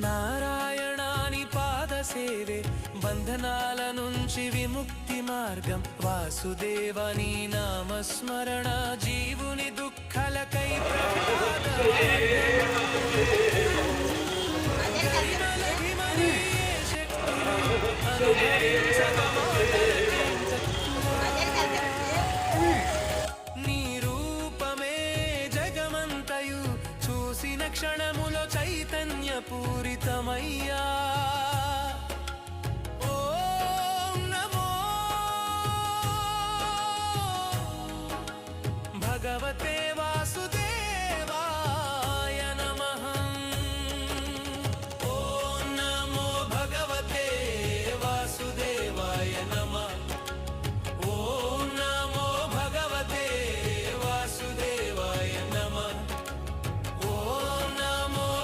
నారాయణాని పాద సేవే బంధనాల నుంచి విముక్తి మార్గం. వాసుదేవని నామస్మరణ జీవుని దుఃఖలకై నీ రూపమే జగమంతయు చూసిన క్షణములో చైతన్య పూరితమయ్యా.